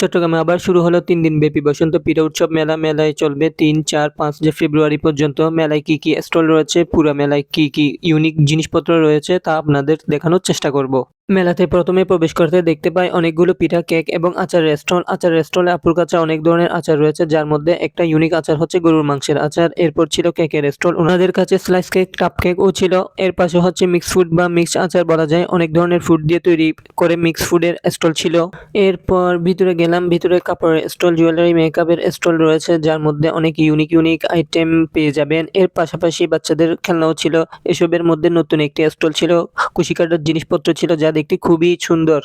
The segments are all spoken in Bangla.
চট্টগ্রামে আবার শুরু হলো ৩ দিনব্যাপী বসন্ত পিঠা উৎসব মেলা। মেলায় চলবে ৩, ৪, ৫ ফেব্রুয়ারি পর্যন্ত। মেলায় কি, কি স্টল রয়েছে, পুরা মেলায় কি, কি ইউনিক জিনিসপত্র রয়েছে তা আপনাদের দেখানোর চেষ্টা করব। মেলাতে প্রথমে প্রবেশ করতে দেখতে পাই অনেকগুলো পিঠা, কেক এবং আচারের স্টল। আচারের স্টলে আপুর কাছে অনেক ধরনের আচার রয়েছে, যার মধ্যে একটা ইউনিক আচার হচ্ছে গরুর মাংসের আচার। এরপর ছিল কেকের স্টল, ওনাদের কাছে স্লাইস কেক, কাপ কেকও ছিল। এর পাশে হচ্ছে মিক্সড ফুড বা মিক্সড আচার বলা যায়, অনেক ধরনের ফুড দিয়ে তৈরি করে মিক্সড ফুডের স্টল ছিল। এরপর ভিতরে গেলাম, ভিতরে কাপড়ের স্টল, জুয়েলারি, মেকআপের স্টল রয়েছে, যার মধ্যে অনেক ইউনিক আইটেম পেয়ে যাবেন। এর পাশাপাশি বাচ্চাদের খেলনাও ছিল। এসবের মধ্যে নতুন একটি স্টল ছিল, কুশি কাটার জিনিসপত্র ছিল, যা দেখতে খুবই সুন্দর।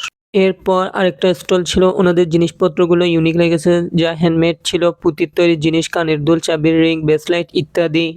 এরপর আরেকটা স্টল ছিল, ওনাদের জিনিসপত্রগুলো ইউনিক লেগেছে, যা হ্যান্ডমেড ছিল, পুঁতির তৈরি জিনিস, কানের দুল, চাবির রিং, ব্রেসলেট ইত্যাদি।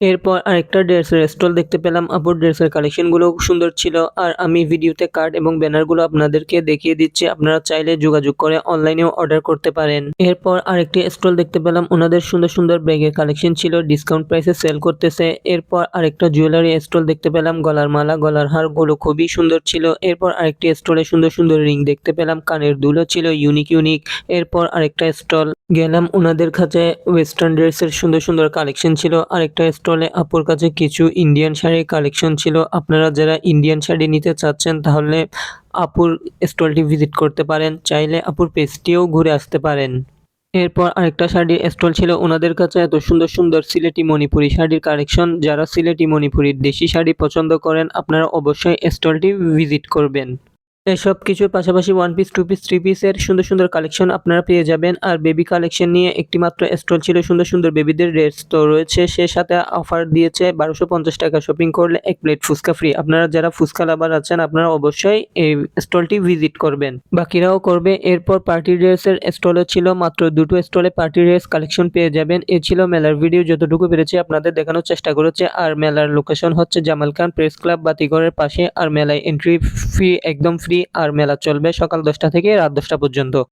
এরপর আরেকটা ড্রেসের স্টল দেখতে পেলাম, আপুর ড্রেসের কালেকশনগুলো সুন্দর ছিল। আর আমি ভিডিওতে কার্ড এবং ব্যানারগুলো আপনাদেরকে দেখিয়ে দিচ্ছি, আপনারা চাইলে যোগাযোগ করে অনলাইনেও অর্ডার করতে পারেন। এরপর আরেকটি স্টল দেখতে পেলাম, ওনাদের সুন্দর ব্যাগের কালেকশন ছিল, ডিসকাউন্ট প্রাইসে সেল করতেছে। এরপর আরেকটা জুয়েলারি স্টল দেখতে পেলাম, গলার মালা, গলার হারগুলো খুবই সুন্দর ছিল। এরপর আরেকটি স্টলে সুন্দর রিং দেখতে পেলাম, কানের দুলও ছিল ইউনিক। এরপর আরেকটা স্টল গেলাম, ওনাদের কাছে ওয়েস্টার্ন ড্রেসের সুন্দর কালেকশন ছিল। আরেকটা স্টলে আপুর কাছে কিছু ইন্ডিয়ান শাড়ির কালেকশন ছিল। আপনারা যারা ইন্ডিয়ান শাড়ি নিতে চাচ্ছেন তাহলে আপুর স্টলটি ভিজিট করতে পারেন, চাইলে আপুর পেজটিও ঘুরে আসতে পারেন। এরপর আরেকটা শাড়ির স্টল ছিল, ওনাদের কাছে এত সুন্দর সিলেটি মণিপুরি শাড়ির কালেকশন। যারা সিলেটি মণিপুরির দেশি শাড়ি পছন্দ করেন আপনারা অবশ্যই স্টলটি ভিজিট করবেন। এসব কিছুর পাশাপাশি 1 পিস, 2 পিস, 3 পিসের সুন্দর কালেকশন আপনারা পেয়ে যাবেন। আর বেবি কালেকশন নিয়ে একটি মাত্র স্টল ছিল, সুন্দর বেবিদের ড্রেস তো রয়েছে। সে সাথে অফার দিয়েছে 1250 টাকা শপিং করলে 1 প্লেট ফুচকা ফ্রি। আপনারা যারা ফুচকা লাভার আছেন আপনারা অবশ্যই এই স্টলটি ভিজিট করবেন, বাকিরাও করবে। এরপর পার্টি ড্রেসের স্টলও ছিল, মাত্র 2টো স্টলে পার্টি ড্রেস কালেকশন পেয়ে যাবেন। এ ছিল মেলার ভিডিও, যতটুকু পেরেছি আপনাদের দেখানোর চেষ্টা করেছে। আর মেলার লোকেশন হচ্ছে জামাল খান প্রেস ক্লাব বাতিঘরের পাশে। আর মেলায় এন্ট্রি ফি একদম ফ্রি। আর মেলা চলবে সকাল 10টা থেকে রাত 10টা পর্যন্ত।